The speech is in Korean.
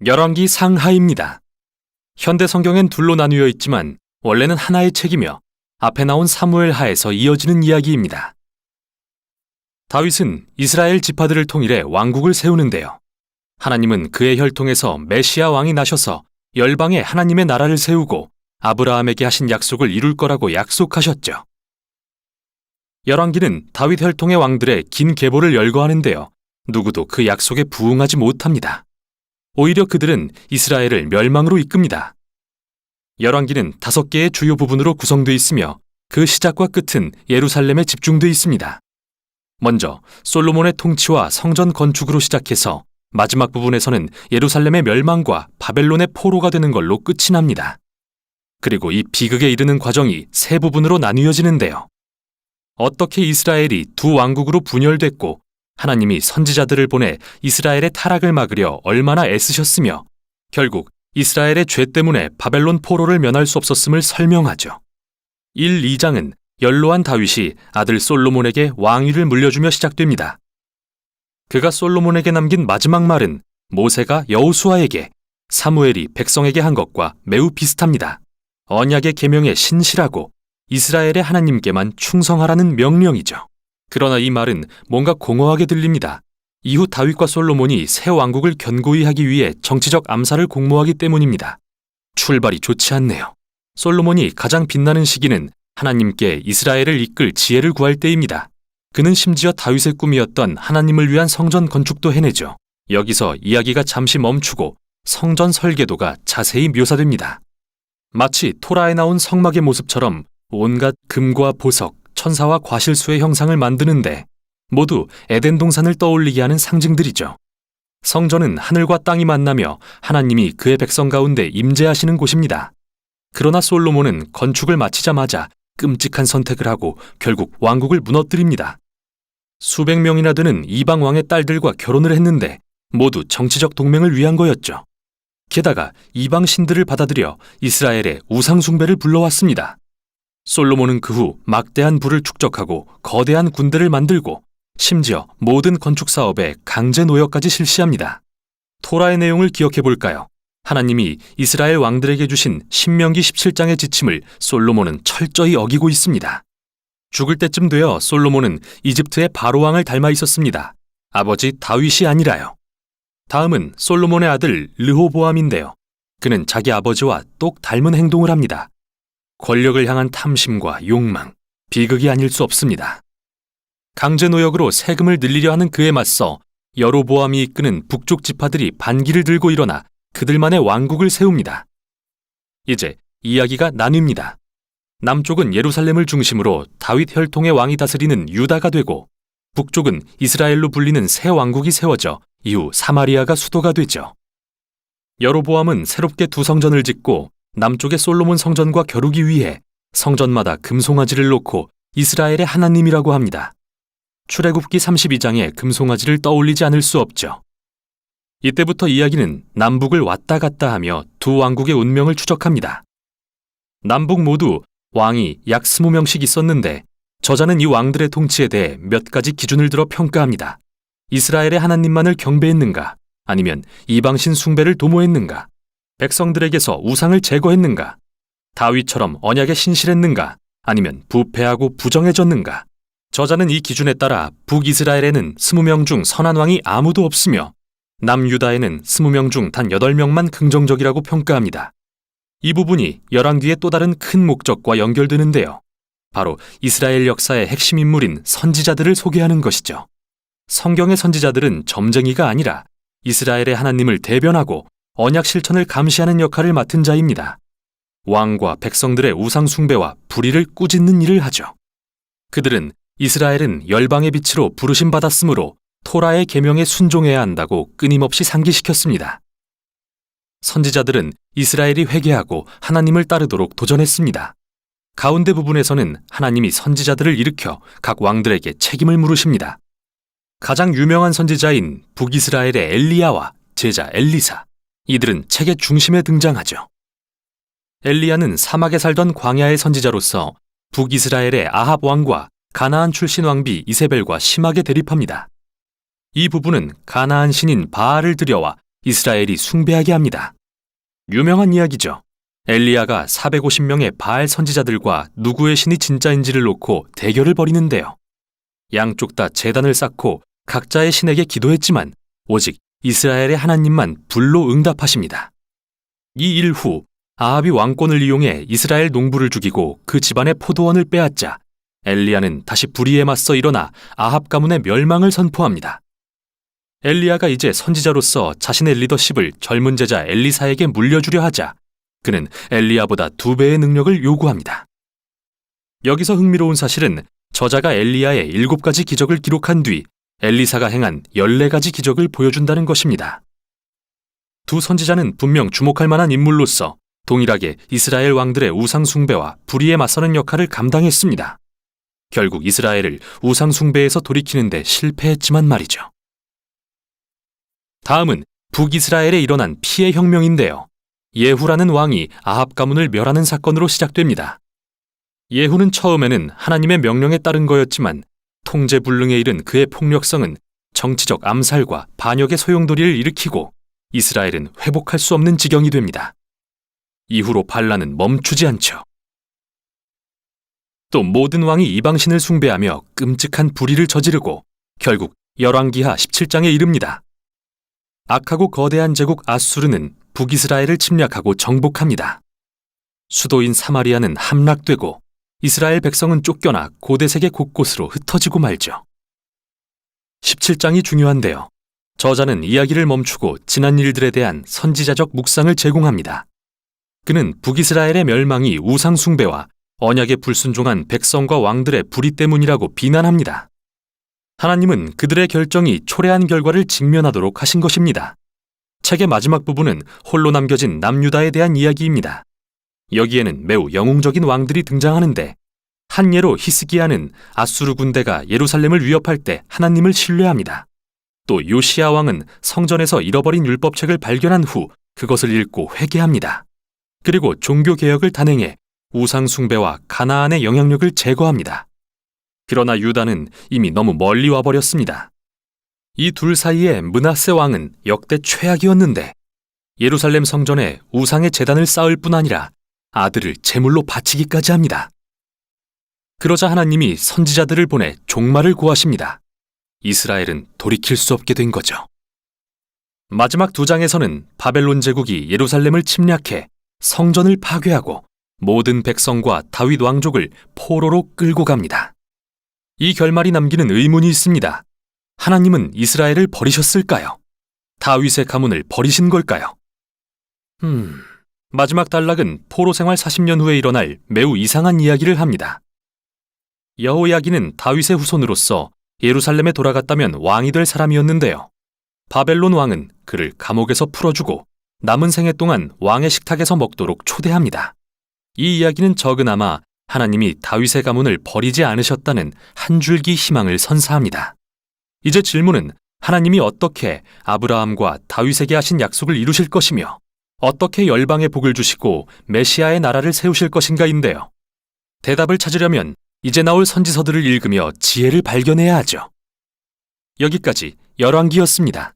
열왕기 상하입니다. 현대 성경엔 둘로 나뉘어 있지만 원래는 하나의 책이며 앞에 나온 사무엘 하에서 이어지는 이야기입니다. 다윗은 이스라엘 지파들을 통일해 왕국을 세우는데요. 하나님은 그의 혈통에서 메시아 왕이 나셔서 열방에 하나님의 나라를 세우고 아브라함에게 하신 약속을 이룰 거라고 약속하셨죠. 열왕기는 다윗 혈통의 왕들의 긴 계보를 열거하는데요. 누구도 그 약속에 부응하지 못합니다. 오히려 그들은 이스라엘을 멸망으로 이끕니다. 열왕기는 5개의 주요 부분으로 구성되어 있으며 그 시작과 끝은 예루살렘에 집중되어 있습니다. 먼저 솔로몬의 통치와 성전 건축으로 시작해서 마지막 부분에서는 예루살렘의 멸망과 바벨론의 포로가 되는 걸로 끝이 납니다. 그리고 이 비극에 이르는 과정이 3부분으로 나뉘어지는데요. 어떻게 이스라엘이 두 왕국으로 분열됐고 하나님이 선지자들을 보내 이스라엘의 타락을 막으려 얼마나 애쓰셨으며 결국 이스라엘의 죄 때문에 바벨론 포로를 면할 수 없었음을 설명하죠. 1, 2장은 연로한 다윗이 아들 솔로몬에게 왕위를 물려주며 시작됩니다. 그가 솔로몬에게 남긴 마지막 말은 모세가 여호수아에게, 사무엘이 백성에게 한 것과 매우 비슷합니다. 언약의 계명에 신실하고 이스라엘의 하나님께만 충성하라는 명령이죠. 그러나 이 말은 뭔가 공허하게 들립니다. 이후 다윗과 솔로몬이 새 왕국을 견고히 하기 위해 정치적 암살을 공모하기 때문입니다. 출발이 좋지 않네요. 솔로몬이 가장 빛나는 시기는 하나님께 이스라엘을 이끌 지혜를 구할 때입니다. 그는 심지어 다윗의 꿈이었던 하나님을 위한 성전 건축도 해내죠. 여기서 이야기가 잠시 멈추고 성전 설계도가 자세히 묘사됩니다. 마치 토라에 나온 성막의 모습처럼 온갖 금과 보석, 천사와 과실수의 형상을 만드는데 모두 에덴 동산을 떠올리게 하는 상징들이죠. 성전은 하늘과 땅이 만나며 하나님이 그의 백성 가운데 임재하시는 곳입니다. 그러나 솔로몬은 건축을 마치자마자 끔찍한 선택을 하고 결국 왕국을 무너뜨립니다. 수백 명이나 되는 이방 왕의 딸들과 결혼을 했는데 모두 정치적 동맹을 위한 거였죠. 게다가 이방 신들을 받아들여 이스라엘의 우상 숭배를 불러왔습니다. 솔로몬은 그 후 막대한 부를 축적하고 거대한 군대를 만들고 심지어 모든 건축 사업에 강제 노역까지 실시합니다. 토라의 내용을 기억해 볼까요? 하나님이 이스라엘 왕들에게 주신 신명기 17장의 지침을 솔로몬은 철저히 어기고 있습니다. 죽을 때쯤 되어 솔로몬은 이집트의 바로왕을 닮아 있었습니다. 아버지 다윗이 아니라요. 다음은 솔로몬의 아들 르호보암인데요. 그는 자기 아버지와 똑 닮은 행동을 합니다. 권력을 향한 탐심과 욕망, 비극이 아닐 수 없습니다. 강제 노역으로 세금을 늘리려 하는 그에 맞서 여로보암이 이끄는 북쪽 지파들이 반기를 들고 일어나 그들만의 왕국을 세웁니다. 이제 이야기가 나뉩니다. 남쪽은 예루살렘을 중심으로 다윗 혈통의 왕이 다스리는 유다가 되고 북쪽은 이스라엘로 불리는 새 왕국이 세워져 이후 사마리아가 수도가 되죠. 여로보암은 새롭게 두 성전을 짓고 남쪽의 솔로몬 성전과 겨루기 위해 성전마다 금송아지를 놓고 이스라엘의 하나님이라고 합니다. 출애굽기 32장에 금송아지를 떠올리지 않을 수 없죠. 이때부터 이야기는 남북을 왔다 갔다 하며 두 왕국의 운명을 추적합니다. 남북 모두 왕이 약 20명씩 있었는데 저자는 이 왕들의 통치에 대해 몇 가지 기준을 들어 평가합니다. 이스라엘의 하나님만을 경배했는가? 아니면 이방신 숭배를 도모했는가? 백성들에게서 우상을 제거했는가? 다윗처럼 언약에 신실했는가? 아니면 부패하고 부정해졌는가? 저자는 이 기준에 따라 북이스라엘에는 20명 중 선한 왕이 아무도 없으며 남유다에는 20명 중 단 8명만 긍정적이라고 평가합니다. 이 부분이 열왕기의 또 다른 큰 목적과 연결되는데요. 바로 이스라엘 역사의 핵심 인물인 선지자들을 소개하는 것이죠. 성경의 선지자들은 점쟁이가 아니라 이스라엘의 하나님을 대변하고 언약 실천을 감시하는 역할을 맡은 자입니다. 왕과 백성들의 우상 숭배와 불의를 꾸짖는 일을 하죠. 그들은 이스라엘은 열방의 빛으로 부르심 받았으므로 토라의 계명에 순종해야 한다고 끊임없이 상기시켰습니다. 선지자들은 이스라엘이 회개하고 하나님을 따르도록 도전했습니다. 가운데 부분에서는 하나님이 선지자들을 일으켜 각 왕들에게 책임을 물으십니다. 가장 유명한 선지자인 북이스라엘의 엘리야와 제자 엘리사, 이들은 책의 중심에 등장하죠. 엘리야는 사막에 살던 광야의 선지자로서 북이스라엘의 아합 왕과 가나안 출신 왕비 이세벨과 심하게 대립합니다. 이 부부는 가나안 신인 바알을 들여와 이스라엘이 숭배하게 합니다. 유명한 이야기죠. 엘리야가 450명의 바알 선지자들과 누구의 신이 진짜인지를 놓고 대결을 벌이는데요. 양쪽 다 제단을 쌓고 각자의 신에게 기도했지만 오직 이스라엘의 하나님만 불로 응답하십니다. 이 일 후 아합이 왕권을 이용해 이스라엘 농부를 죽이고 그 집안의 포도원을 빼앗자 엘리야는 다시 불의에 맞서 일어나 아합 가문의 멸망을 선포합니다. 엘리야가 이제 선지자로서 자신의 리더십을 젊은 제자 엘리사에게 물려주려 하자 그는 엘리야보다 2배의 능력을 요구합니다. 여기서 흥미로운 사실은 저자가 엘리야의 7가지 기적을 기록한 뒤 엘리사가 행한 14가지 기적을 보여준다는 것입니다. 두 선지자는 분명 주목할 만한 인물로서 동일하게 이스라엘 왕들의 우상 숭배와 불의에 맞서는 역할을 감당했습니다. 결국 이스라엘을 우상 숭배에서 돌이키는 데 실패했지만 말이죠. 다음은 북이스라엘에 일어난 피해 혁명인데요. 예후라는 왕이 아합 가문을 멸하는 사건으로 시작됩니다. 예후는 처음에는 하나님의 명령에 따른 거였지만 통제불능에 이른 그의 폭력성은 정치적 암살과 반역의 소용돌이를 일으키고 이스라엘은 회복할 수 없는 지경이 됩니다. 이후로 반란은 멈추지 않죠. 또 모든 왕이 이방신을 숭배하며 끔찍한 불의를 저지르고 결국 열왕기하 17장에 이릅니다. 악하고 거대한 제국 아수르는 북이스라엘을 침략하고 정복합니다. 수도인 사마리아는 함락되고 이스라엘 백성은 쫓겨나 고대 세계 곳곳으로 흩어지고 말죠. 17장이 중요한데요. 저자는 이야기를 멈추고 지난 일들에 대한 선지자적 묵상을 제공합니다. 그는 북이스라엘의 멸망이 우상 숭배와 언약에 불순종한 백성과 왕들의 불의 때문이라고 비난합니다. 하나님은 그들의 결정이 초래한 결과를 직면하도록 하신 것입니다. 책의 마지막 부분은 홀로 남겨진 남유다에 대한 이야기입니다. 여기에는 매우 영웅적인 왕들이 등장하는데 한 예로 히스기야는 아수르 군대가 예루살렘을 위협할 때 하나님을 신뢰합니다. 또 요시야 왕은 성전에서 잃어버린 율법책을 발견한 후 그것을 읽고 회개합니다. 그리고 종교개혁을 단행해 우상 숭배와 가나안의 영향력을 제거합니다. 그러나 유다는 이미 너무 멀리 와버렸습니다. 이 둘 사이에 므낫세 왕은 역대 최악이었는데 예루살렘 성전에 우상의 제단을 쌓을 뿐 아니라 아들을 제물로 바치기까지 합니다. 그러자 하나님이 선지자들을 보내 종말을 고하십니다. 이스라엘은 돌이킬 수 없게 된 거죠. 마지막 2장에서는 바벨론 제국이 예루살렘을 침략해 성전을 파괴하고 모든 백성과 다윗 왕족을 포로로 끌고 갑니다. 이 결말이 남기는 의문이 있습니다. 하나님은 이스라엘을 버리셨을까요? 다윗의 가문을 버리신 걸까요? 마지막 단락은 포로 생활 40년 후에 일어날 매우 이상한 이야기를 합니다. 여호야긴은 다윗의 후손으로서 예루살렘에 돌아갔다면 왕이 될 사람이었는데요. 바벨론 왕은 그를 감옥에서 풀어주고 남은 생애 동안 왕의 식탁에서 먹도록 초대합니다. 이 이야기는 적으나마 하나님이 다윗의 가문을 버리지 않으셨다는 한 줄기 희망을 선사합니다. 이제 질문은 하나님이 어떻게 아브라함과 다윗에게 하신 약속을 이루실 것이며 어떻게 열방에 복을 주시고 메시아의 나라를 세우실 것인가인데요. 대답을 찾으려면 이제 나올 선지서들을 읽으며 지혜를 발견해야 하죠. 여기까지 열왕기였습니다.